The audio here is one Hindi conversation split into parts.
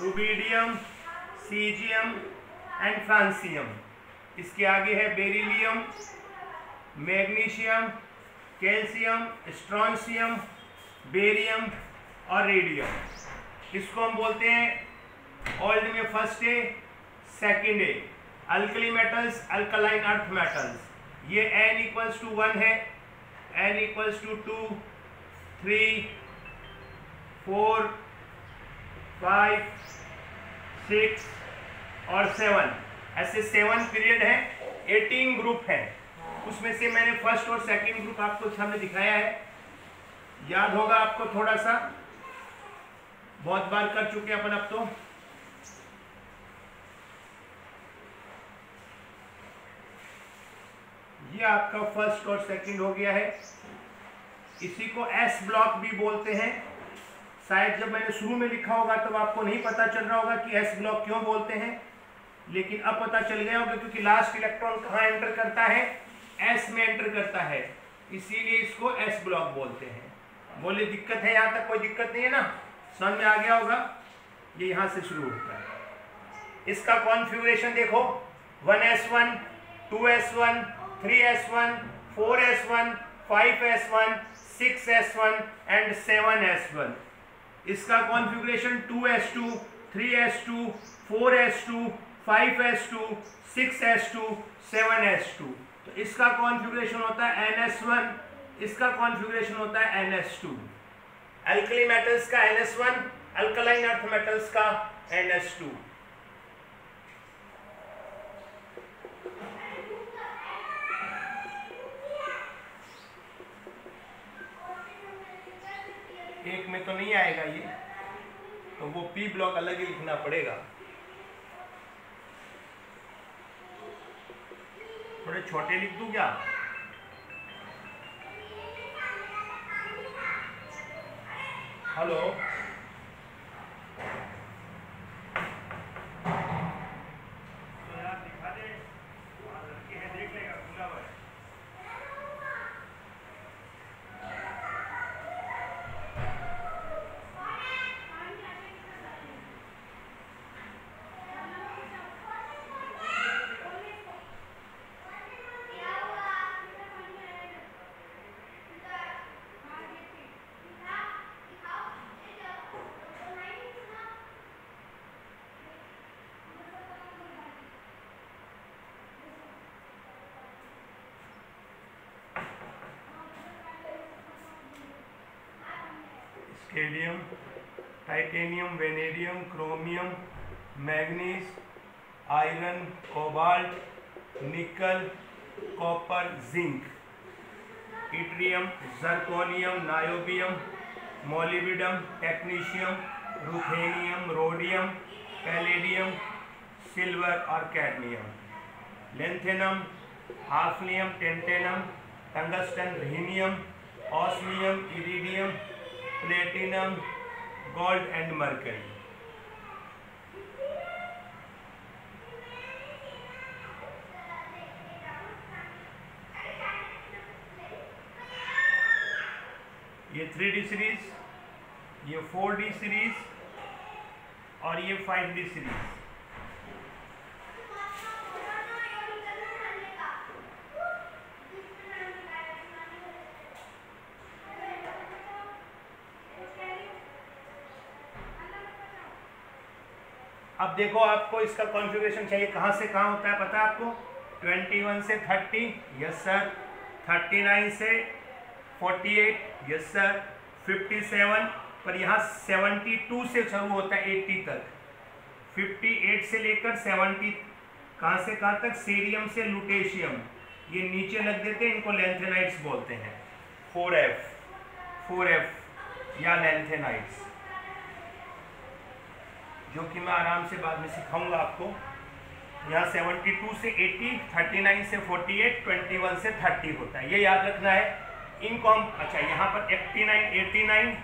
Rubidium, caesium and francium. इसके आगे है beryllium, magnesium, calcium, strontium, barium और रेडियम। इसको हम बोलते हैं ओल्ड में फर्स्ट है, सेकेंड है। Alkali metals, alkaline earth metals, ये n इक्वल्स टू 1 है, n इक्वल्स टू 2, 3, 4, 5, 6 और 7, ऐसे 7 पीरियड है, 18 ग्रुप है। उसमें से मैंने फर्स्ट और सेकंड ग्रुप आपको सामने दिखाया है, याद होगा आपको थोड़ा सा, बहुत बार कर चुके अपन अब तो। ये आपका फर्स्ट और सेकंड हो गया है। इसी को एस ब्लॉक भी बोलते हैं। शायद जब मैंने शुरू में लिखा होगा तब आपको नहीं पता चल रहा होगा कि एस ब्लॉक क्यों बोलते हैं, लेकिन अब पता चल गया होगा क्योंकि लास्ट इलेक्ट्रॉन कहाँ एंटर करता है, एस में एंटर करता है, इसीलिए इसको एस ब्लॉक बोलते हैं। बोले दिक्कत है, यहाँ तक कोई दिक्कत नहीं है ना, समझ में आ गया होगा। ये यहाँ से शुरू होता है। इसका कॉन्फ़िगरेशन देखो, 1s1, 2s1, 3s1, 4s1, 5s1, 6s1 and 7s1। इसका configuration 2s2, 3s2, 4s2, 5s2, 6s2, 7s2। तो इसका कॉन्फ़िगरेशन होता है ns1, इसका कॉन्फ़िगरेशन होता है ns2। अल्कली मेटल्स का ns1, अल्कलाइन अर्थ मेटल्स का ns2। एक में तो नहीं आएगा ये, तो वो पी ब्लॉक अलग ही लिखना पड़ेगा। थोड़े छोटे लिख दूं क्या? हेलो, तो यार दिखा दे, वहाँ लड़के हैं, देख लेगा, खुला हुआ है। Scandium, titanium, vanadium, chromium, manganese, iron, cobalt, nickel, copper, zinc, yttrium, zirconium, niobium, molybdenum, technetium, ruthenium, rhodium, palladium, silver और cadmium, lanthanum, hafnium, tantalum, tungsten, rhenium, osmium, iridium, platinum, gold and mercury. ये 3D सीरीज, ये 4D सीरीज और ये 5D सीरीज। अब देखो, आपको इसका कॉन्फ़िगरेशन चाहिए, कहाँ से कहाँ होता है पता है आपको? 21 से 30, यस सर। 39 से 48, यस सर। 57, पर यहाँ 72 से शुरू होता है 80 तक। 58 से लेकर 70, कहाँ से कहाँ तक? सीरियम से लुटेशियम, ये नीचे लग देते हैं, इनको लेंथेनाइट्स बोलते हैं। 4F या लेंथेनाइट्स, जो कि मैं आराम से बाद में सिखाऊंगा आपको। यहाँ 72 से 80, 39 से 48, 21 से 30 होता है, ये याद रखना है इनको हम। अच्छा, यहाँ पर 89,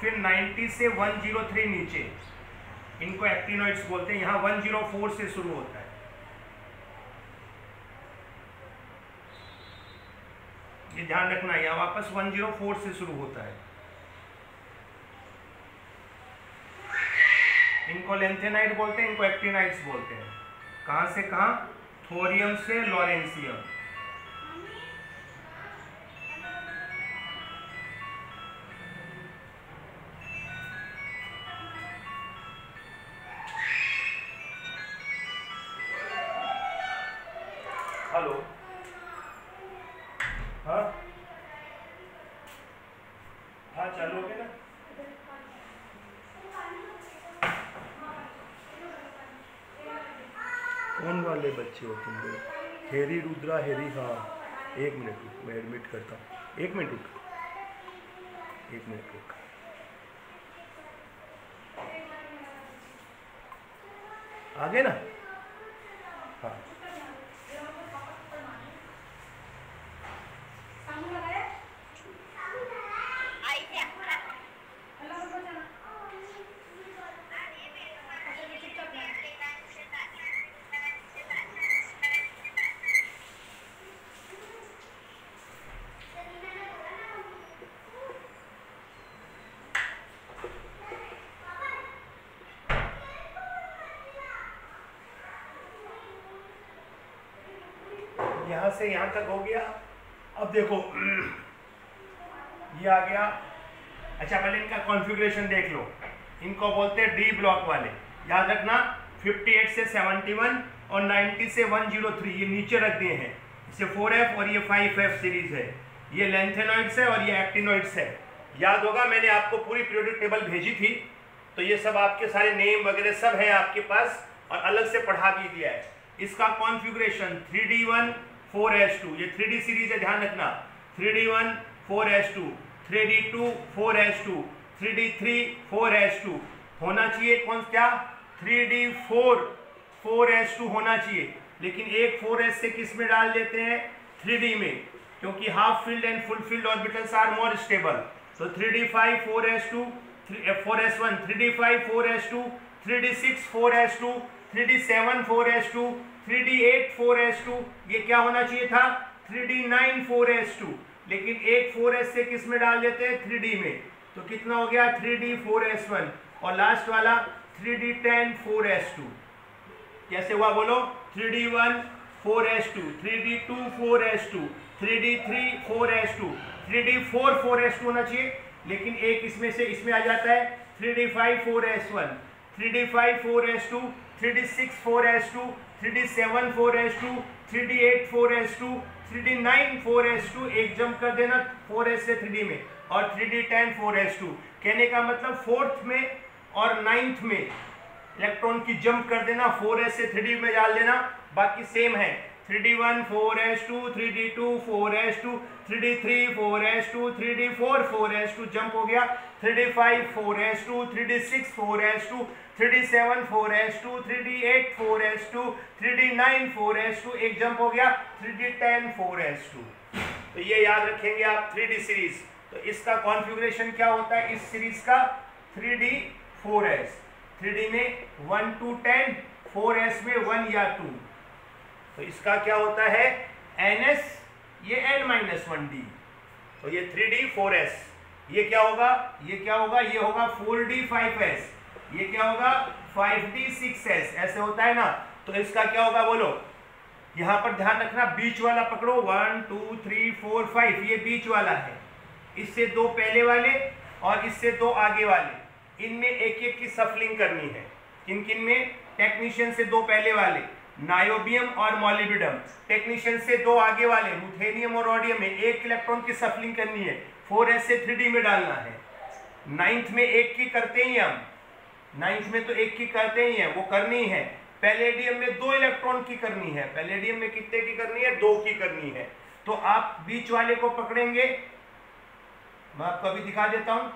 फिर 90 से 103 नीचे, इनको एक्टिनोइड्स बोलते हैं। यहाँ 104 से शुरू होता है। ये ध्यान रखना, यहाँ वापस 104 से शुरू होता है। इनको लेंथेनाइड बोलते हैं, इनको एक्टिनाइड्स बोलते हैं। कहाँ से कहाँ? थोरियम से लॉरेंसियम। हेलो, हाँ हाँ, चालू हो गया ना? कौन वाले बच्चे हो तुम लोग? हेरी, रुद्रा, हेरी, हाँ। एक मिनट रुक, मैं एडमिट करता हूँ। एक मिनट रुक, एक मिनट रुक। आ गए ना? हाँ। यहाँ से यहाँ तक हो गया। अब देखो ये आ गया। अच्छा, पहले इनका कॉन्फ़िगरेशन देख लो। इनको बोलते हैं डी ब्लॉक वाले, याद रखना। 58 से 71 और 90 से 103 ये नीचे रख दिए हैं। इसे 4F और ये 5F सीरीज है। ये लेंथेनॉइड्स है और ये एक्टिनॉइड्स है। याद होगा, मैंने आपको पूरी पीरियोडिक टेबल भेजी थी, तो ये सब आपके सारे नेम वगैरह सब है आपके पास, और अलग से पढ़ा भी दिया है। इसका कॉन्फ़िगरेशन 3D1 4S2, ये 3D सीरीज है, ध्यान रखना। 3D1 4S2, 3D2 4S2, 3D3 4S2 होना चाहिए। कौन क्या? 3D4 4S2 होना चाहिए। लेकिन एक 4S से किस में डाल देते हैं? 3D में, क्योंकि half filled and full filled orbitals are more stable. तो 3D5 4S2, 4S1, 3D5 4S2, 3D6 4S2, 3D7 4S2, 3D8 4S2। ये क्या होना चाहिए था? 3D9 4S2। लेकिन एक 4S से किस में डाल देते हैं? 3D में। तो कितना हो गया? 3D 4S1। और लास्ट वाला 3D10 4S2। कैसे हुआ बोलो? 3D1 4S2, 3D2 4S2, 3D3 4S2, 3D4 4S2 होना चाहिए। लेकिन एक इसमें से इसमें आ जाता है 3D5 4S1, 3D5 4S2, 3D6 4S2, 3D7 4S2, 3D8 4S2, 3D9 4S2। एक जंप कर देना 4S से 3D में, और 3D10 4S2। कहने का मतलब 4th में और 9th में इलेक्ट्रॉन की जंप कर देना, 4S से 3D में डाल देना, बाकी सेम है। 3D1 4S2, 3D2 4S2, 3D3 4S2, 3D4 4S2 jump हो गया। 3D5 4S2, 3D6 4S2, 3D7 4S2, 3D8 4S2, 3D9 4S2, एक जंप हो गया 3D10 4S2। तो ये याद रखेंगे आप 3D सीरीज। तो इसका कॉन्फ़िगरेशन क्या होता है इस सीरीज का? 3D 4S। 3D में 1 to 10, 4S में 1 या 2। तो इसका क्या होता है? NS, ये N-1D। तो ये 3D 4S। ये क्या होगा? ये क्या होगा? ये होगा 4D 5S। ये क्या होगा? 5D 6S। ऐसे होता है ना। तो इसका क्या होगा बोलो? यहाँ पर ध्यान रखना, बीच वाला पकड़ो। 1 2 3 4 5, ये बीच वाला है। इससे दो पहले वाले और इससे दो आगे वाले, इनमें एक एक की सफलिंग करनी है। किन किन में? टेक्नीशियन से दो पहले वाले नायोबियम और मॉलिब्डियम, टेक्नीशियन से दो आगे वाले रुथेनियम और रोडियम में एक इलेक्ट्रॉन की सफलिंग करनी है। 4S से 3D में डालना है। 9th में एक की करते ही हम, 9th में तो एक की करते ही हैं, वो करनी है। पैलेडियम में 2 इलेक्ट्रॉन की करनी है। पैलेडियम में कितने की करनी है? 2 की करनी है। तो आप बीच वाले को पकड़ेंगे, मैं आपको अभी दिखा देता हूं।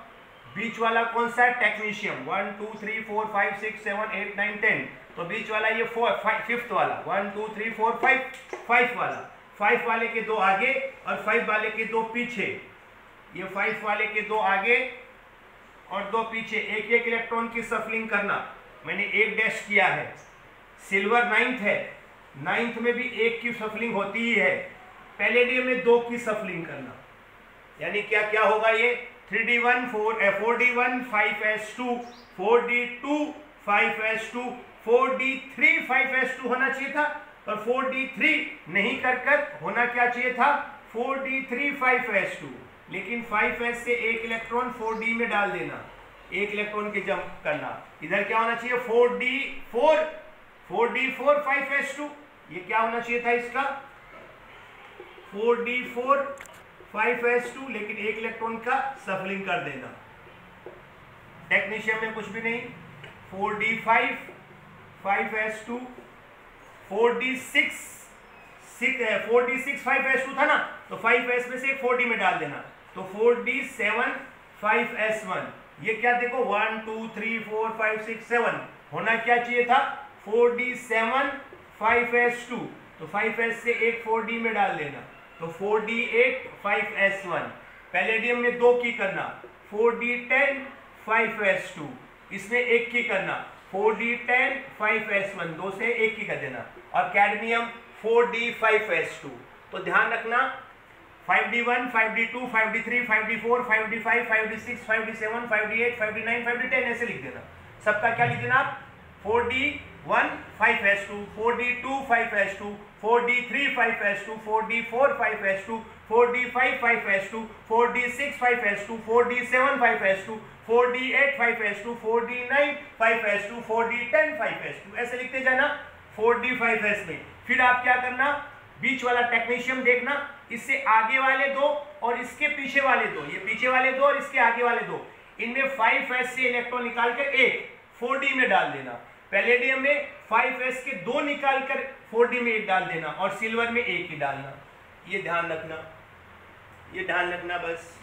बीच वाला कौन सा है? टेक्नीशियम। 1 2 3 4 5 6 7 8 9 10। तो बीच वाला ये 5th वाला। 1 2 3 4 5 वाला। 5 वाले के दो आगे और 5 वाले के दो पीछे। ये 5 वाले के दो आगे और दो पीछे, एक एक इलेक्ट्रॉन की सफलिंग करना। मैंने एक डैश किया है। सिल्वर 9th है, 9th में भी एक की सफलिंग होती ही है। पैलेडियम में 2 की सफलिंग करना। यानी क्या क्या होगा? ये 3D1 4D1 5S2, 4D2 5s2, 4d3 5s2 होना चाहिए था, और 4d3 नहीं कर होना क्या चाहिए था, 4d3 5s2। लेकिन 5s से एक इलेक्ट्रॉन 4d में डाल देना, एक इलेक्ट्रॉन के जंप करना। इधर क्या होना चाहिए, 4d4 5s2, ये क्या होना चाहिए था इसका, 4d4 5s2, लेकिन एक इलेक्ट्रॉन का सफलिंग कर देना। टेक्नीशियम में कुछ भी नहीं, 4d5 5s2, 4d6 5s2 था ना, तो 5s में से एक 4d में डाल देना, तो 4d7 5s1। ये क्या देखो 1 2 3 4 5 6 7 होना क्या चाहिए था, 4d7 5s2, तो 5s से एक 4d में डाल देना, तो 4d8 5s1। पैलेडियम में 2 की करना, 4d10 5s2, इसमें एक की करना, 4d10 5s1, 2 से एक की कर देना, और कैडमियम 4d 5s2। तो ध्यान रखना 5d1 5d2 5d3 5d4 5d5 5d6 5d7 5d8 5d9 5d10 ऐसे लिख देना। सबका क्या लिख देना आप, 4d1 5s2, 4d2 5s2, 4d3 5s2, 4d4 5s2, 4d5 5s2, 4d6 5s2, 4d7 5s2, 4d8 5s2, 4d9 5s2, 4d10 5s2 ऐसे लिखते जाना 4d 5s में। फिर आप क्या करना, बीच वाला टेक्नीशियम देखना, इससे आगे वाले दो और इसके पीछे वाले दो, ये पीछे वाले दो और इसके आगे वाले दो, इनमें 5s से इलेक्ट्रॉन निकालकर एक 4d में डाल देना। पैलेडियम में 5s के 2 निकालकर 4d में एक डाल देना, और सिल्वर में एक ही डालना। ये ध्यान रखना, ये ध्यान रखना बस।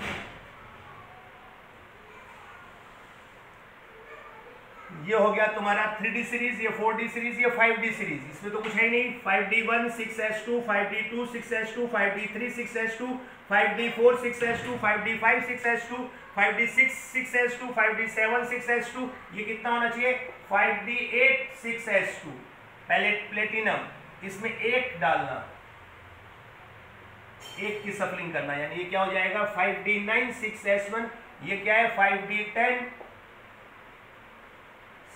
ये हो गया तुम्हारा 3d सीरीज, ये 4d सीरीज, ये 5d सीरीज। इसमें तो कुछ है नहीं, 5d1 6s2, 5d2 6s2, 5d3 6s2, 5d4 6s2, 5d5 6s2, 5d6 6s2, 5d7 6s2, ये कितना होना चाहिए 5d8 6s2। प्लेटिनम, इसमें एक डालना, एक की सफलिंग करना, यानी ये क्या हो जाएगा 5d9 6s1, ये क्या है 5d10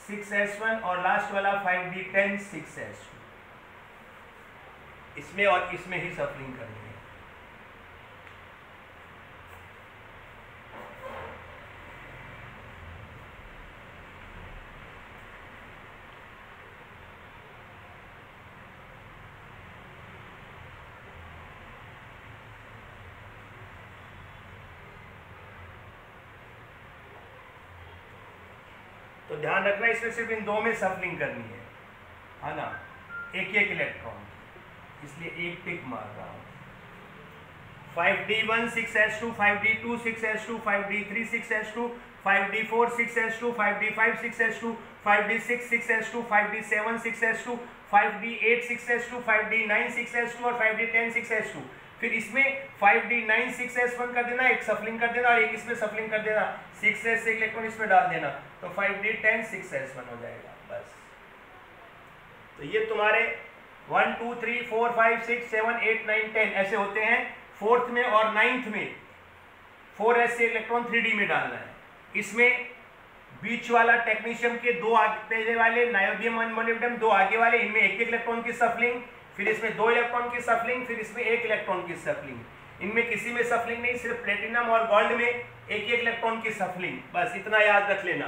6s1, और लास्ट वाला 5d10 6s2। इसमें और इसमें ही सफलिंग करनी है। तो ध्यान रखना, इसमें सिर्फ इन 2 में सफलिंग करनी है ना, एक एक इलेक्ट्रॉन, इसलिए एक टिक मार रहा हूं। 5d1 6s2, 5d2 6s2, 5d3 6s2, 5d4 6s2, 5d5 6s2, 5d6 6s2, 5d7 6s2, 5d8 6s2, 5d9 6s2 और 5d10 6s2। फिर इसमें 5d9 6s1 कर देना, एक सफलिंग कर देना और एक इसमें सफलिंग कर देना, 6s से इलेक्ट्रॉन इसमें डाल देना, तो 5d10 6s1 हो जाएगा बस। तो ये तुम्हारे 1 2 3 4 5 6 7 8 9 10 ऐसे होते हैं। 4th में और 9th में 4s से इलेक्ट्रॉन 3d में डालना है। इसमें बीच वाला टेक्नीशियम के 2 आगे वाले, नायोबियम और मोलिब्डेनम 2 आगे वाले, इनमें एक एक इलेक्ट्रॉन की सफलिंग, फिर इसमें 2 इलेक्ट्रॉन की सफलिंग, फिर इसमें 1 इलेक्ट्रॉन की सफलिंग। इनमें किसी में सफलिंग नहीं, सिर्फ प्लेटिनम और गोल्ड में एक एक इलेक्ट्रॉन की सफलिंग। बस इतना याद रख लेना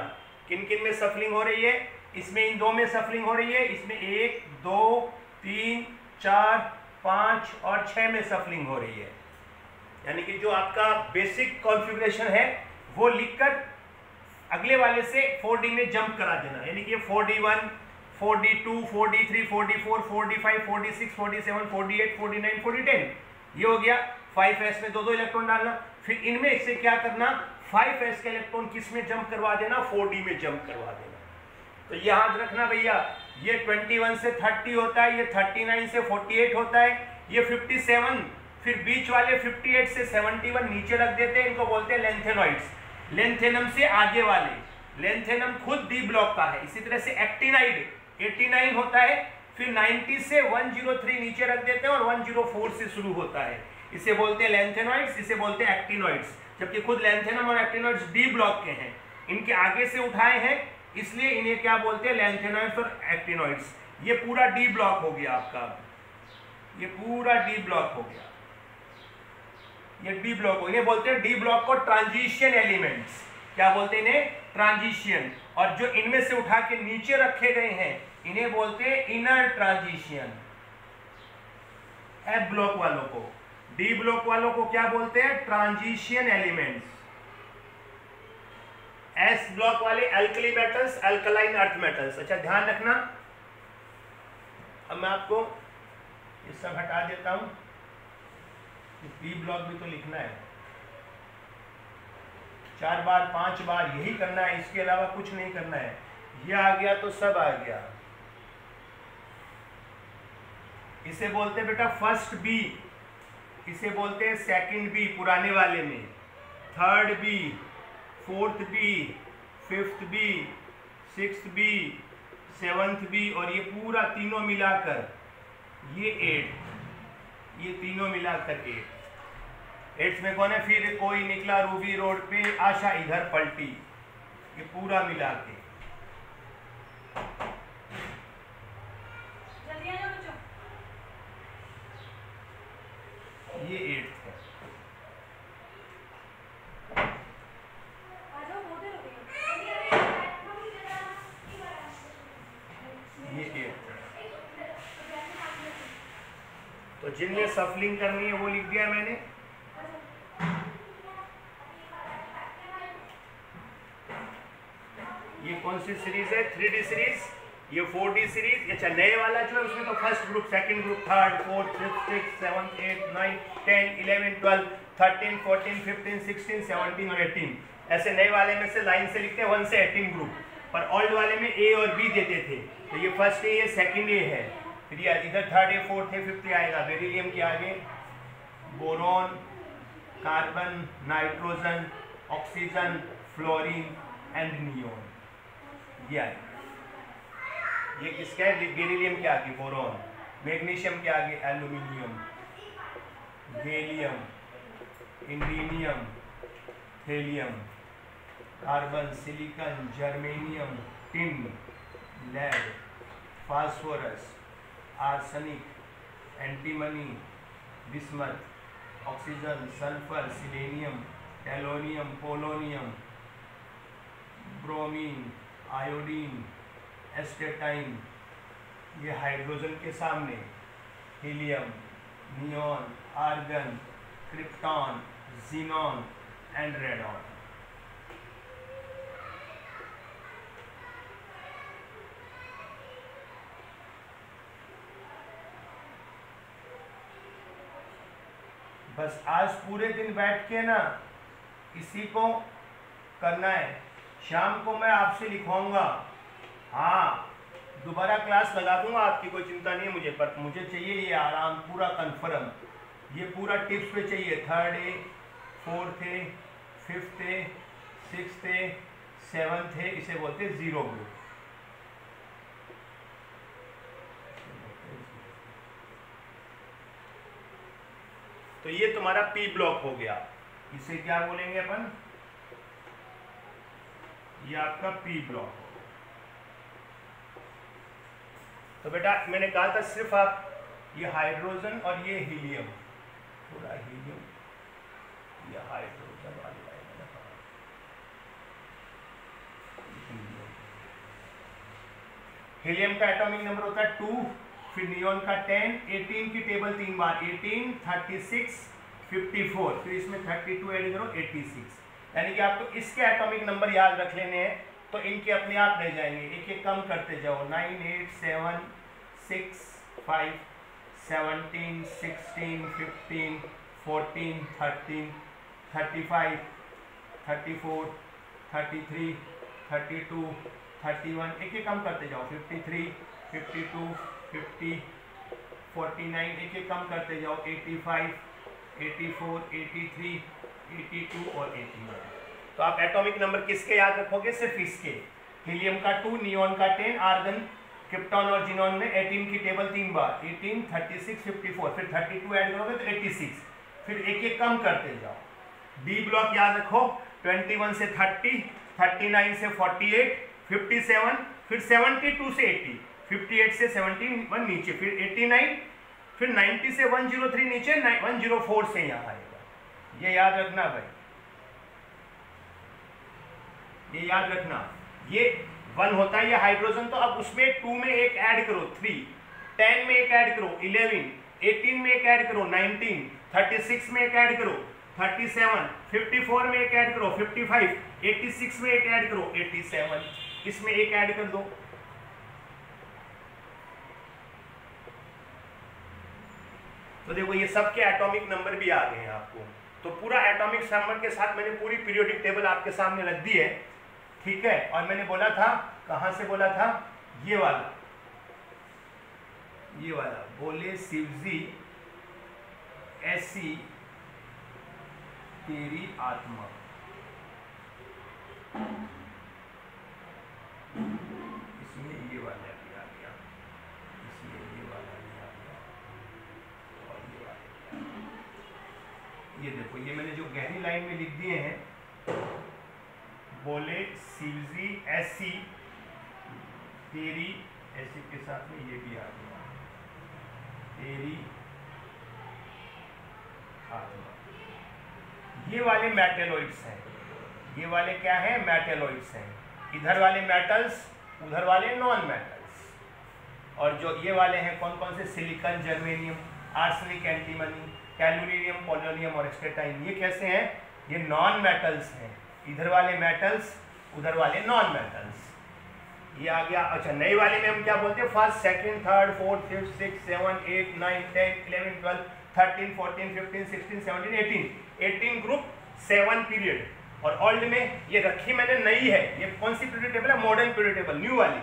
किन किन में सफलिंग हो रही है। इसमें इन 2 में सफलिंग हो रही है, इसमें 1 2 3 4 5 और 6 में सफलिंग हो रही है। यानी कि जो आपका बेसिक कॉन्फ़िगरेशन है वो लिखकर अगले वाले से 4d में जंप करा देना। यानी कि 4d1 4d2 4d3 4d4 4d5 4d6 4d7 4d8 4d9 4d10 ये हो गया। 5s में 2 इलेक्ट्रॉन डालना, फिर इनमें से क्या करना 5s का इलेक्ट्रॉन किस में जंप करवा देना, 4d में जंप करवा देना। तो ये याद रखना भैया, ये 21 से 30 होता है, ये 39 से 48 होता है, ये 57, फिर बीच वाले 58 से 71 नीचे रख देते हैं, इनको बोलते हैं लेंथेनॉइड्स। लेंथेनम से आगे वाले, लेंथेनम खुद डी ब्लॉक का है। इसी तरह से एक्टिनाइड 89 होता है, फिर 90 से 103 नीचे रख देते हैं और 104 से शुरू होता है, इसे बोलते हैं लेंथेनॉइड्स, इसे बोलते हैं एक्टिनॉइड्स। जबकि खुद लेंथेनम और एक्टिनॉइड्स डी ब्लॉक के हैं, इनके आगे से उठाए हैं इसलिए इन्हें क्या बोलते हैं, लैंथेनॉइड्स और एक्टिनॉइड्स। ये पूरा डी ब्लॉक हो गया आपका, ये पूरा डी ब्लॉक हो गया, ये डी ब्लॉक हो, इन्हें बोलते हैं डी ब्लॉक को ट्रांजिशन एलिमेंट्स। क्या बोलते हैं इन्हें, ट्रांजिशन। और जो इनमें से उठा के नीचे रखे गए हैं इन्हें बोलते हैं इनर ट्रांजिशन। एफ ब्लॉक वालों को, डी ब्लॉक वालों को क्या बोलते हैं, ट्रांजिशन एलिमेंट्स। एस ब्लॉक वाले alkali metals, alkaline earth metals. अच्छा ध्यान रखना, अब मैं आपको ये सब हटा देता हूं, पी ब्लॉक भी तो लिखना है, 4 बार 5 बार यही करना है, इसके अलावा कुछ नहीं करना है। ये आ गया तो सब आ गया। इसे बोलते हैं बेटा फर्स्ट बी, इसे बोलते हैं सेकंड बी पुराने वाले में, third B, fourth B, fifth B, sixth B, seventh B, और ये पूरा तीनों मिलाकर ये 8, ये तीनों मिलाकर 8 में कौन है, फिर कोई निकला रूबी रोड पे, आशा इधर पलटी, ये पूरा मिला के ये 8 है। ये 8 है। तो जिनने सफलिंग करनी है वो लिख दिया मैंने। ये कौन सी सीरीज है, 3D सीरीज, ये 4D सीरीज। अच्छा नए वाला जो है उसमें तो first group, second group, third, fourth, fifth, six, 7, 8, 9, 10, 11, 12, 13, 14, 15, 16, 17 और 18, ऐसे नए वाले में से लाइन से लिखते हैं 1 से 18 ग्रुप। पर ओल्ड वाले में ए और बी देते थे, तो ये फर्स्ट ए, ये सेकंड ए है, फिर ये इधर third A, fourth A, fifth A आएगा। बेरिलियम के आगे boron, carbon, nitrogen, oxygen, fluorine and neon, ये आएगा। ये किसका है, बेरिलियम के आगे बोरॉन, मैग्नीशियम के आगे aluminium, gallium, indium, thallium, carbon, silicon, germanium, tin, lead, phosphorus, arsenic, antimony, bismuth, oxygen, sulphur, selenium, tellurium, polonium, bromine, iodine, astatine, ये हाइड्रोजन के सामने helium, neon, argon, krypton, xenon and radon. बस आज पूरे दिन बैठ के ना इसी को करना है, शाम को मैं आपसे लिखवाऊंगा। हाँ दोबारा क्लास लगा दूंगा आपकी, कोई चिंता नहीं है मुझे, पर मुझे चाहिए ये आराम पूरा कंफर्म, ये पूरा टिप्स पे चाहिए। Third A, fourth A, fifth A, sixth A, seventh A, इसे बोलते हैं जीरो ग्रुप। तो ये तुम्हारा पी ब्लॉक हो गया, इसे क्या बोलेंगे अपन, ये आपका पी ब्लॉक। तो बेटा मैंने कहा था सिर्फ आप ये हाइड्रोजन और ये हीलियम, पूरा हीलियम, ये हाइड्रोजन वाली लाइन है, हीलियम का एटॉमिक नंबर होता है 2, फिर नियॉन का 10, 18 की टेबल 3 बार, 18, 36, 54, फिर इसमें 32 ऐड करो 86, यानी कि आपको इसके एटॉमिक नंबर याद रख लेने हैं, तो इनके अपने आप रह जाएंगे, एक एक कम करते जाओ। 9, 8, 7, 6, 5, 17, 16, 15, 14, 13, 35, 34, 33, 32, 31, एक एक कम करते जाओ। 53, 52, 50, 49, एक एक कम करते जाओ। 85, 84, 83, 82 और 81। तो आप एटॉमिक नंबर किसके याद रखोगे, सिर्फ इसके, हीलियम का 2, नियॉन का 10, आर्गन, क्रिप्टॉन और जिनॉन में 18 की टेबल 3 बार, 18, 36, 54, फिर 32 ऐड करोगे तो 86, फिर एक एक कम करते जाओ। डी ब्लॉक याद रखो, 21 से 30, 39 से 48, 57, फिर 72 से 80, 58 से 71 नीचे, फिर 89, फिर 90 से 103 नीचे, 104 से यहाँ आएगा। ये याद रखना भाई, ये याद रखना। ये 1 होता है ये हाइड्रोजन, तो अब उसमें 2 में एक ऐड करो 3, 10 में एक ऐड करो 11, 18 में एक ऐड करो 19, 36 में एक ऐड करो 37, 54 में एक ऐड करो 55, 86 में एक ऐड करो 87, इसमें एक ऐड कर दो। तो देखो ये सबके एटॉमिक नंबर भी आ गए हैं आपको। तो पूरा एटॉमिक नंबर के साथ मैंने पूरी पीरियोडिक टेबल आपके सामने रख दी है, ठीक है। और मैंने बोला था, कहां से बोला था, ये वाला बोले शिवजी ऐसी तेरी आत्मा, इसमें ये वाला भी आ गया, इसमें ये वाला भी आ गया, और ये वाला, ये देखो ये मैंने जो गहरी लाइन में लिख दिए हैं, बोले शिवजी ऐसी तेरी, ऐसी के साथ में ये भी आ गया, तेरी आत्मा। ये वाले मेटलोइड्स हैं, ये वाले क्या हैं, मेटलोइड्स हैं। इधर वाले मेटल्स, उधर वाले नॉन मेटल्स। और जो ये वाले हैं कौन कौन से, silicon, germanium, arsenic, antimony, tellurium, polonium और एक्सट्रेटाइन, ये कैसे हैं, ये नॉन मेटल्स हैं। इधर वाले मेटल्स, उधर वाले नॉन मेटल्स। ये आ गया। अच्छा, नए वाले में हम क्या बोलते हैं, first, second, third, fourth, fifth, six, 7, 8, 9, 10, 11, 12, 13, 14, 15, 16, 17, 18 group, 7 period. और ओल्ड में ये रखी मैंने नई है, ये कौन सी पीरियड टेबल है, मॉडर्न पीरियड टेबल, न्यू वाली।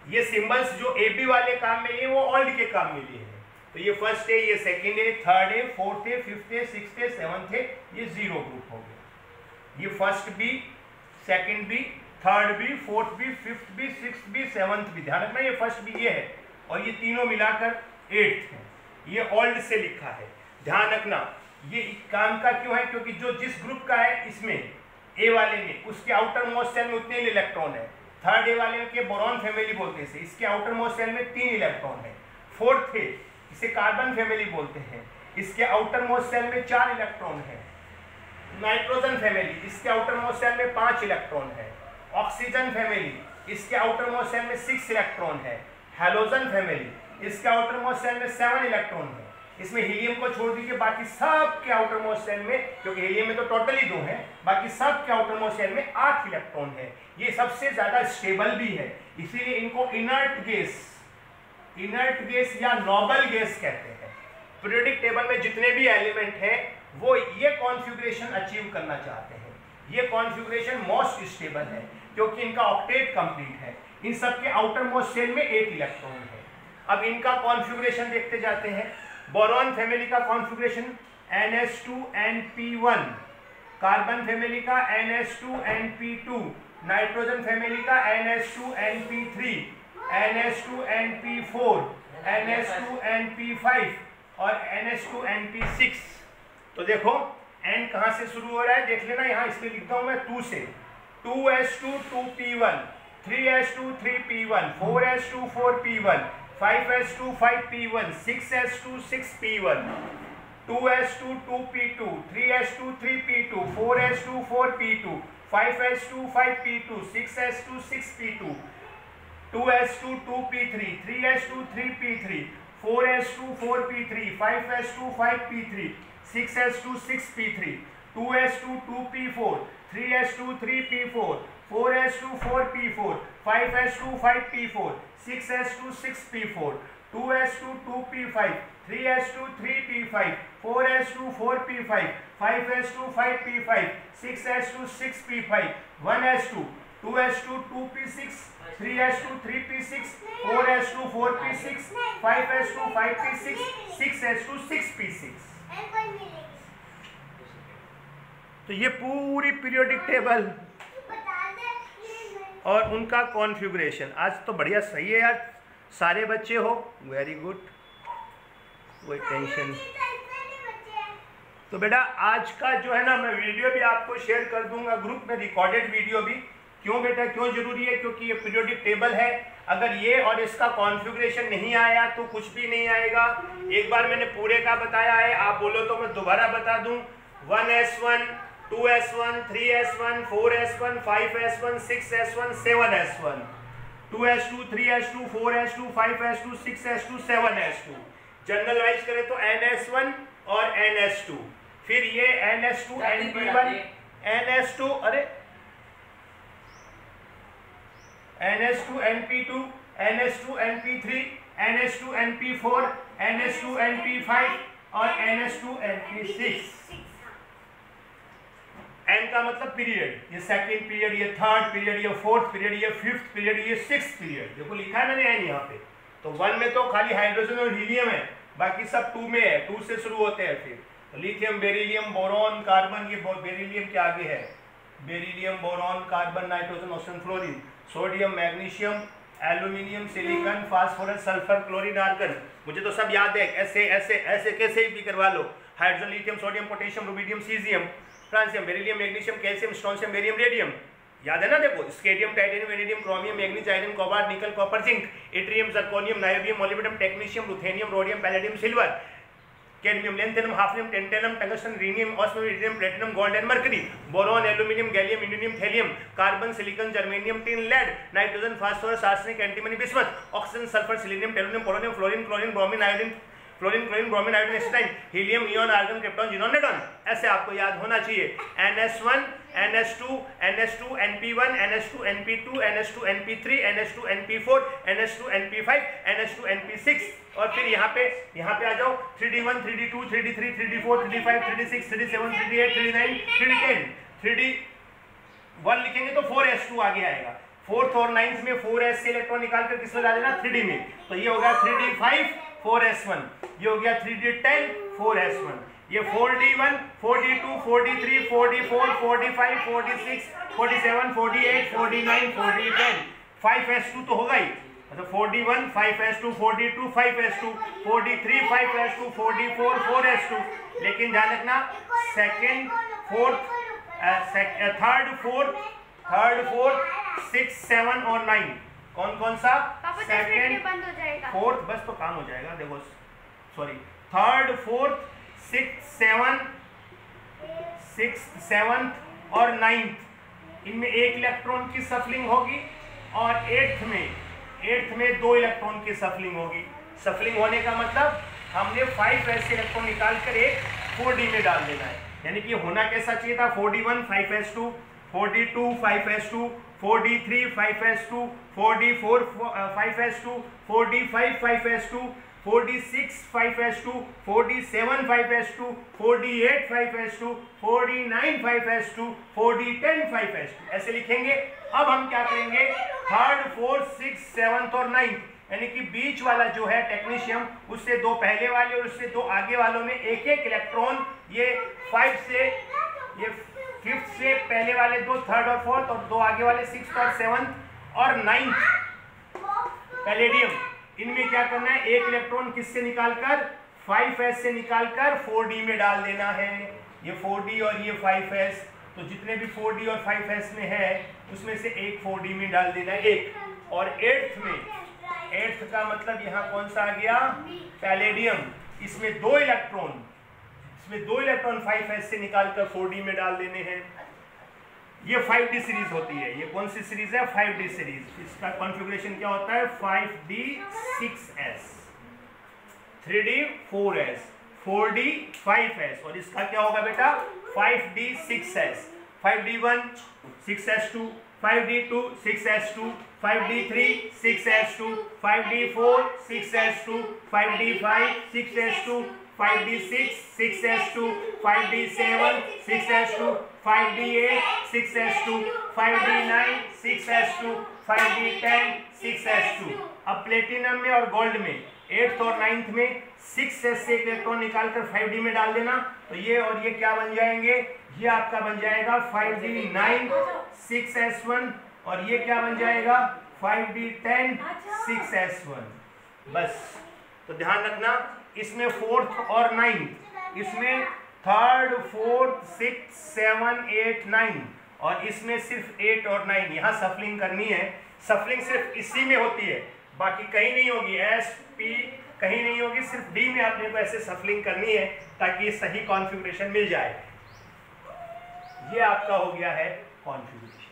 ये सिंबल्स जो AB वाले काम में लिए वो ओल्ड के काम में लिए हैं। तो ये फर्स्ट है, ये सेकंड है, थर्ड है, फोर्थ है, फिफ्थ है, सिक्स्थ है, सेवंथ है, ये 0 ग्रुप हो गया। ये फर्स्ट भी, सेकंड भी, थर्ड भी, फोर्थ भी, फिफ्थ भी, सिक्स्थ भी, सेवंथ भी। ध्यान रखना ये फर्स्ट भी ये है, और ये तीनों मिलाकर 8th है। ये ओल्ड से लिखा है, ध्यान रखना। ये काम का क्यों है, क्योंकि जो जिस ग्रुप का है इसमें ए वाले में, उसके आउटर मोस्ट सेल में उतने ही इलेक्ट्रॉन है। थर्ड ए वाले के बोरॉन फैमिली बोलते हैं, इसके आउटर मोस्ट सेल में 3 इलेक्ट्रॉन है। फोर्थ है, इसे कार्बन फैमिली बोलते हैं, इसके आउटर मोस्ट सेल में 4 इलेक्ट्रॉन है। नाइट्रोजन फैमिली, इसके आउटर मोस्ट सेल में 5 इलेक्ट्रॉन है। ऑक्सीजन फैमिली, इसके आउटर मोस्ट सेल में 6 इलेक्ट्रॉन है। हैलोजन फैमिली, इसके आउटर मोस्ट सेल में 7 इलेक्ट्रॉन है। इसमें हीलियम को छोड़ दीजिए, बाकी सब के आउटर मोस्ट सेल में, क्योंकि हीलियम में तो टोटली 2 है, बाकी सब के आउटर मोस्ट सेल में 8 इलेक्ट्रॉन है। ये सबसे ज्यादा स्टेबल भी है, इसीलिए इनको इनर्ट गैस या नोबल गैस कहते हैं। पीरियोडिक टेबल में जितने भी एलिमेंट हैं वो ये कॉन्फ़िगरेशन अचीव करना चाहते हैं। ये कॉन्फ़िगरेशन मोस्ट स्टेबल है क्योंकि इनका ऑक्टेट कंप्लीट है। इन सब के आउटर मोस्ट सेल में 8 इलेक्ट्रॉन है। अब इनका कॉन्फ़िगरेशन देखते जाते हैं। बोरॉन फैमिली का कॉन्फ़िगरेशन NH2NP1, कार्बन फैमिली का NH2NP2, नाइट्रोजन फैमिली का NH2NP3, NH2NP4, NH2NP5 और NH2NP6। तो देखो N कहाँ से शुरू हो रहा है देख लेना, यहाँ इसलिए लिखता हूँ मैं 2 से। 2s2 2p1, 3s2 3p1, 4s2 4p1, 5s2 5p1, 6s2 6p1, 2s2 2p2, 3s2 3p2, 4s2 4p2, 5s2 5p2, 6s2 6p2, 2s2 2p3, 3s2 3p3, 4s2 4p3, 5s2 5p3, 6s2 6p3, 2s2 2p4, 3s2 3p4, 4s2 4p4, 5s2 5p4, 6s2 6p4, 2s2 2p5, 3s2 3p5, 4s2 4p5, 5s2 5p5, 6s2 6p5, 1s2, 2s2 2p6, 3s2 3p6, 4s2 4p6, 5s2 5p6, 6s2 6p6। तो ये पूरी पीरियोडिक टेबल और उनका कॉन्फ़िगरेशन। आज तो बढ़िया सही है यार, सारे बच्चे हो, वेरी गुड, कोई टेंशन। तो बेटा आज का जो है ना, मैं वीडियो भी आपको शेयर कर दूंगा ग्रुप में, रिकॉर्डेड वीडियो भी, क्यों बेटा, क्यों जरूरी है? क्योंकि ये पीरियोडिक टेबल है, अगर ये और इसका कॉन्फ़िगरेशन नहीं आया तो कुछ भी नहीं आएगा। एक बार मैंने पूरे का बताया है, आप बोलो तो मैं दोबारा बता दूं। 1s1, 2s1, 3s1, 4s1, 5s1, 6s1, 7s1, 2s2, 3s2, 4s2, 5s2, 6s2, 7s2। General wise करें तो ns1 और ns2, फिर ये ns2 np1, ns2 अरे ns2 np2, ns2 np3, ns2 np4, ns2 np5 और ns2 np6। n का मतलब पीरियड, ये सेकंड पीरियड, ये थर्ड पीरियड, ये फोर्थ पीरियड, ये फिफ्थ पीरियड, ये सिक्स्थ पीरियड। देखो लिखा है मैंने n यहाँ पे। तो 1 में तो खाली हाइड्रोजन और हीलियम है, बाकी सब 2 में है, 2 से शुरू होते हैं। फिर तो लिथियम, बेरिलियम, बोरॉन, कार्बन, ये बेरिलियम के आगे है, beryllium, boron, carbon, nitrogen, oxygen, fluorine, sodium, magnesium, aluminium, silicon, phosphorus, sulphur, chlorine, argon. मुझे तो सब याद है, ऐसे ऐसे ऐसे कैसे भी करवा लो। Hydrogen, lithium, sodium, potassium, rubidium, caesium, francium, beryllium, magnesium, calcium, strontium, barium, radium. याद है ना? देखो scandium, titanium, vanadium, chromium, manganese, iron, cobalt, nickel, copper, zinc, yttrium, zirconium, niobium, molybdenum, technetium, ruthenium, rhodium, palladium, silver, cadmium, lanthanum, hafnium, tantalum, tungsten, rhenium, osmium, iridium, platinum, gold and mercury, boron, aluminium, gallium, indium, thallium, carbon, silicon, germanium, tin, lead, nitrogen, phosphorus, arsenic, antimony, bismuth, oxygen, sulphur, सिलिनियम, tellurium, polonium, fluorine, chlorine, bromine, iodine, fluorine, chlorine, bromine, iodine, astatine, helium, neon, argon, krypton, xenon, radon. ऐसे आपको याद होना चाहिए। ns1, ns2, ns2 np1, ns2 np2, ns2 np3, ns2 np4, ns2 np5, ns2 np6। और फिर यहाँ पे आ जाओ 3d1, 3d2, 3d3, 3d4, 3d5, 3d6, 3d7, 3d8, 3d9, 3d10। 3d1 लिखेंगे तो 4s2 आगे आएगा। 4th और 9th में 4s से इलेक्ट्रॉन निकाल कर किसमें डाल देना? 3d में। तो ये हो गया 3d5 4s1, ये हो गया 3d10 4s1, ये 4d1, 4d2, 4d3, 4d4, 4d5, 4d6, 47, 48, 49, 4d10। 5s2 तो होगा ही, मतलब 4d1 5s2, 4d2 5s2, 4d3 5s2, 4d4 4s2। लेकिन ध्यान रखना सेकंड, फोर्थ, थर्ड, फोर्थ, 6, 7 और 9 कौन कौन सा? सेकंड, फोर्थ, बस तो काम हो जाएगा। देखो sorry, third, fourth, 6th, 7th और 9th, इनमें एक इलेक्ट्रॉन की सफलिंग होगी और 8th में 2 इलेक्ट्रॉन की सफलिंग होगी। सफलिंग होने का मतलब हमने 5 ऐसे इलेक्ट्रॉन निकाल कर एक 4d में डाल देना है। यानी कि होना कैसा चाहिए था? 4d1 5s2, 4d2 5s2, 4d3 5s2, 4d4 5s2, 4d5 5s2, 4d6 5s2, 4d7 5s2, 4d8 5s2, 4d9 5s2, 4d10 5s2, ऐसे लिखेंगे। अब हम क्या करेंगे? थर्ड, फोर्थ, 6, 7 और 9, यानी कि बीच वाला जो है टेक्नीशियम, उससे 2 पहले वाले और उससे 2 आगे वालों में एक एक इलेक्ट्रॉन, ये 5 से, ये 5th से पहले वाले 2 थर्ड और फोर्थ, और 2 आगे वाले 6th और 7th और 9th पैलेडियम, इनमें क्या करना है? एक इलेक्ट्रॉन किससे निकालकर? 5s से निकालकर 4d में डाल देना है। ये 4d और ये 5s, तो जितने भी 4d और 5s में है उसमें से एक 4d में डाल देना है एक। और 8th का मतलब यहाँ कौन सा आ गया? पैलेडियम। इसमें 2 इलेक्ट्रॉन 5s से निकालकर 4d में डाल देने हैं। ये 5d सीरीज होती है। ये कौन सी सीरीज है? 5d series. इसका कॉन्फ़िगरेशन क्या होता है? 5d 6s, 3d 4s, 4d 5s, और इसका क्या होगा बेटा? 5d 6s, 5d1 6s2, 5d2 6s2, 5d3 6s2, 5d4 6s2, 5d5 6s2, 5d6 6s2, 5d7 6s2, 5d8 6s2, 5d9 6s2, 5d10 6s2। अब प्लेटिनम में और गोल्ड में 8th और 9th में 6s से इलेक्ट्रॉन निकालकर 5d में डाल देना, तो ये और ये क्या बन जाएंगे? ये आपका बन जाएगा 5d9 6s1, और ये क्या बन जाएगा? 5d10 6s1। बस तो ध्यान रखना, इसमें 4th और 9th, इसमें 3rd 4th 6th 7 8 9, और इसमें सिर्फ 8 और 9 यहाँ सफलिंग करनी है। सफलिंग सिर्फ इसी में होती है, बाकी कहीं नहीं होगी। एस पी कहीं नहीं होगी, सिर्फ डी में आपने को ऐसे सफलिंग करनी है ताकि सही कॉन्फ़िगरेशन मिल जाए। ये आपका हो गया है कॉन्फ़िगरेशन।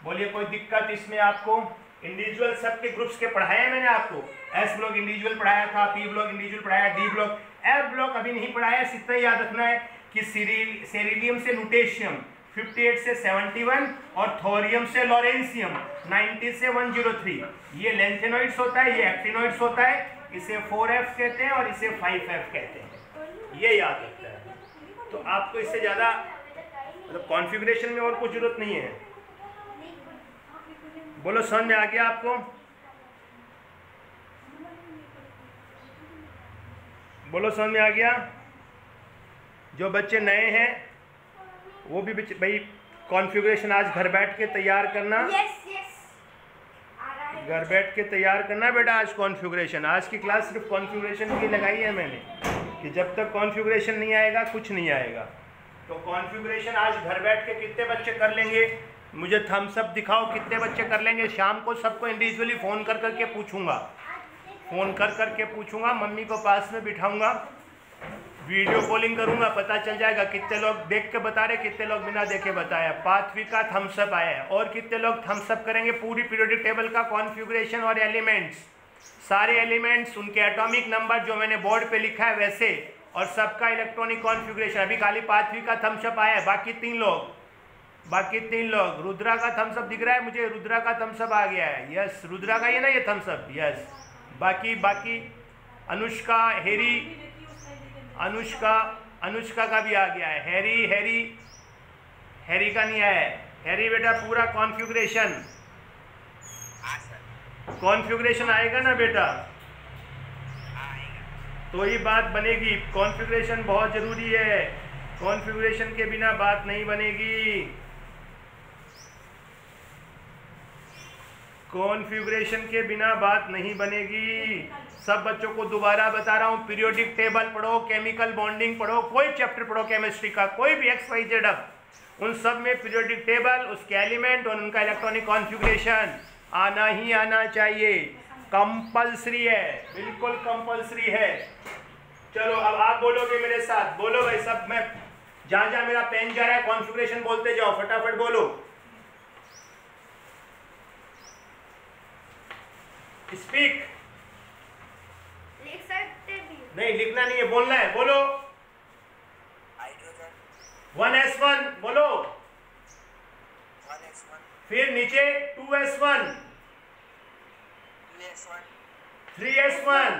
बोलिए कोई दिक्कत इसमें आपको? इंडिविजुअल सबके ग्रुप्स के पढ़ाया मैंने आपको। एस ब्लॉक इंडिविजुअल पढ़ाया था, पी ब्लॉक इंडिविजुअल पढ़ाया, डी ब्लॉक, एफ ब्लॉक अभी नहीं पढ़ाया। इतना याद रखना है कि सिरिलियम से लुटेशियम 58 से 71 और थोरियम से लॉरेंसियम 90 से 103। ये लेंथेनॉइड्स होता है, ये एक्टिनॉइड्स होता है। इसे 4F कहते हैं और इसे 5F कहते हैं। ये याद रखना है। तो आपको इससे ज़्यादा मतलब कॉन्फ़िगरेशन में और कुछ जरूरत नहीं है। बोलो समझ में आ गया आपको? बोलो समझ में आ गया? जो बच्चे नए हैं वो भी भाई कॉन्फ़िगरेशन आज घर बैठ के तैयार करना। घर बैठ के तैयार करना बेटा आज कॉन्फ़िगरेशन। आज की क्लास सिर्फ कॉन्फ़िगरेशन की लगाई है मैंने कि जब तक कॉन्फ़िगरेशन नहीं आएगा कुछ नहीं आएगा। तो कॉन्फ़िगरेशन आज घर बैठ के कितने बच्चे कर लेंगे? मुझे थम्स अप दिखाओ कितने बच्चे कर लेंगे। शाम को सबको इंडिविजुअली फ़ोन कर करके पूछूंगा, फ़ोन कर करके पूछूंगा, मम्मी को पास में बिठाऊंगा, वीडियो कॉलिंग करूंगा, पता चल जाएगा कितने लोग देख के बता रहे, कितने लोग बिना देखे बताया। 5वीं का थम्स अप आया है और कितने लोग थम्स अप करेंगे पूरी पीरियोडिक टेबल का कॉन्फ़िगरेशन और एलिमेंट्स, सारे एलिमेंट्स, उनके एटॉमिक नंबर जो मैंने बोर्ड पे लिखा है वैसे, और सबका इलेक्ट्रॉनिक कॉन्फ़िगरेशन। अभी खाली 5वीं का थम्स अप आया है, बाकी तीन लोग। रुद्रा का थम्स अप दिख रहा है मुझे? रुद्रा का थम्स अप आ गया है। यस, रुद्रा का ये ना ये थम्स अप। यस, बाकी अनुष्का, हेरी, अनुष्का का भी आ गया है। हैरी का नहीं आया है। हैरी बेटा पूरा कॉन्फ़िगरेशन आएगा ना बेटा? तो ही बात बनेगी। कॉन्फ़िगरेशन बहुत ज़रूरी है, कॉन्फ़िगरेशन के बिना बात नहीं बनेगी। कॉन्फ़िगरेशन के बिना बात नहीं बनेगी। सब बच्चों को दोबारा बता रहा हूँ, पीरियोडिक टेबल पढ़ो, केमिकल बॉन्डिंग पढ़ो, कोई चैप्टर पढ़ो केमिस्ट्री का, कोई भी XYZ, उन सब में पीरियोडिक टेबल, उसके एलिमेंट और उनका इलेक्ट्रॉनिक कॉन्फ़िगरेशन आना ही आना चाहिए। कंपल्सरी है, बिल्कुल कंपल्सरी है। चलो अब आप बोलोगे मेरे साथ, बोलो भाई सब। मैं जहाँ जहाँ मेरा पेन जा रहा है कॉन्फ़िगरेशन बोलते जाओ, फटाफट बोलो। स्पीक। लिख सकते भी नहीं, लिखना नहीं है, बोलना है। बोलो। हाइड्रोजन 1s1 बोलो। 1s1 फिर नीचे 2s1 2s1 3s1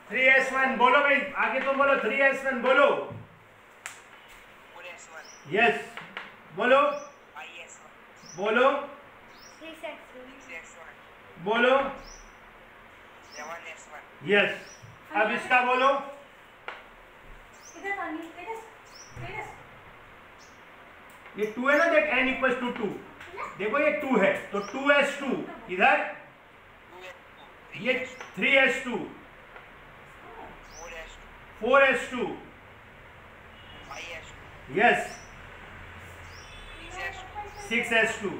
3s1 बोलो भाई, आगे तुम बोलो। 3s1 बोलो। 4s1 यस बोलो। 5s1 बोलो। 6s1 बोलो। 7s1 यस, अब इसका बोलो। ये 2 है ना, देख n = 2। देखो ये 2 है तो 2s2 इधर, ये 3s2 4s2 5s2 yes 6s2 6s2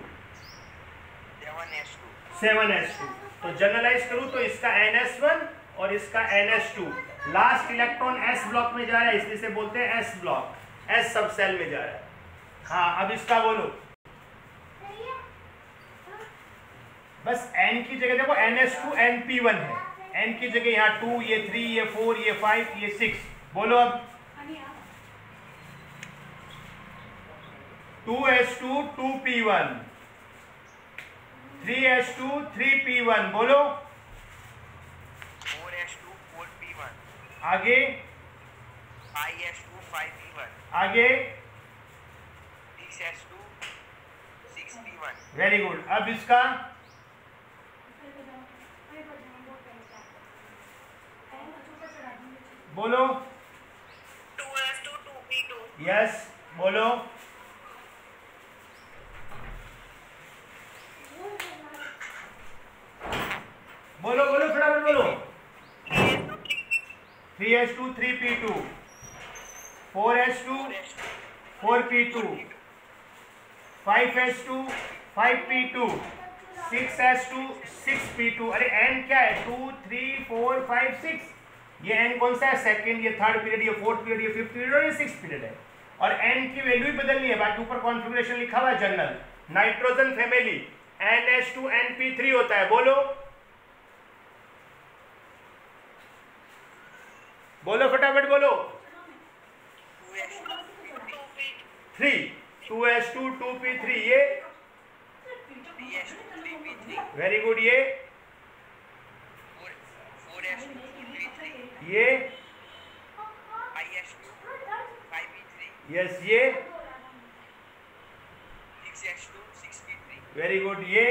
7s2 7s2। तो जनरलाइज करूं तो इसका ns1 और इसका ns2। Last electron s block में जा रहा है, इसलिए से बोलते हैं s ब्लॉक, s सब सेल में जा रहा है। हाँ, अब इसका बोलो। बस n की जगह देखो ns2 np1 है, n की जगह यहाँ 2, ये 3, ये 4, ये 5, ये 6। बोलो अब। 2s2 2p1 3s2 3p1 बोलो। 4s2 4p1 आगे 5s2 5p1 आगे 6s2 6p1 वेरी गुड। अब इसका बोलो। 2s2 2p2 यस बोलो। बोलो बोलो फटाफट बोलो। 3s2 3p2 4s2 4p2, 5s2 5p2, 6s2 6p2। अरे n क्या है? 2 3 4 5 6। ये n कौन सा है? सेकंड, ये थर्ड पीरियड, ये फोर्थ पीरियड, ये फिफ्थ पीरियड और ये सिक्स पीरियड है। और n की वैल्यू ही बदलनी है, बाकी ऊपर कॉन्फ़िगरेशन लिखा हुआ है general. Nitrogen family NH2 NP3 होता है। बोलो बोलो फटाफट बोलो। 3 2s2 2p3, ये वेरी गुड। ये 4s2 4p3, ये 5s2 5p3, यस, ये 6s2 6p3, वेरी गुड। ये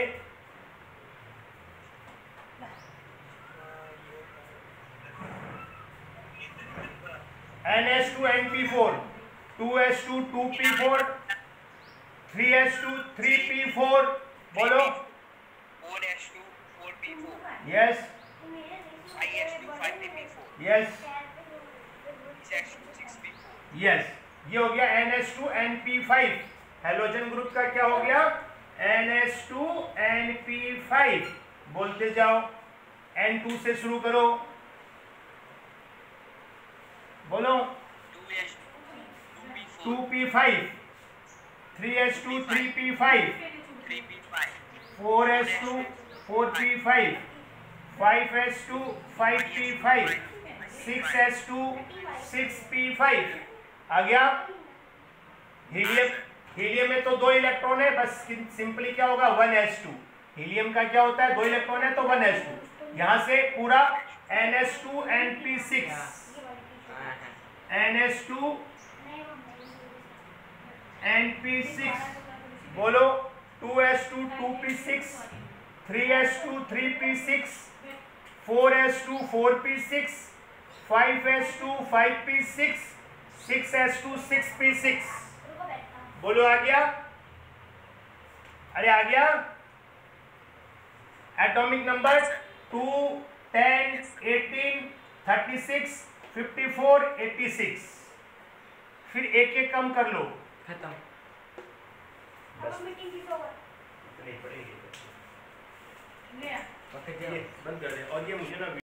NH2 NP4, 2s2 2p4, 3s2 3p4। बोलो 4s2 4p4, yes 5s2 5p4, yes 6s2 6p4, yes. ये हो गया NH2 NP5। हेलोजन ग्रुप का क्या हो गया? NH2 NP5। बोलते जाओ, N2 से शुरू करो, बोलो 2s2 2p4, 2p5, 3s2 3p5, 3p5, 4s2 4p5, 5s2 5p5, 6s2 6p5। आ गया? हीलियम में तो 2 इलेक्ट्रॉन है, बस सिंपली क्या होगा? 1s2। हीलियम का क्या होता है? 2 इलेक्ट्रॉन है तो 1s2। यहां से पूरा NH2 NP6, NH2 NP6। बोलो 2s2 2p6, 3s2 3p6, 4s2 4p6, 5s2 5p6, 6s2 6p6। बोलो आ गया? अरे आ गया? Atomic numbers 2 10 18 36 54 86। फिर एक एक कम कर लो, खत्म। बस मीटिंग की तो नहीं पड़ेगी। ओके ये बंद कर दे। और ये मुझे ना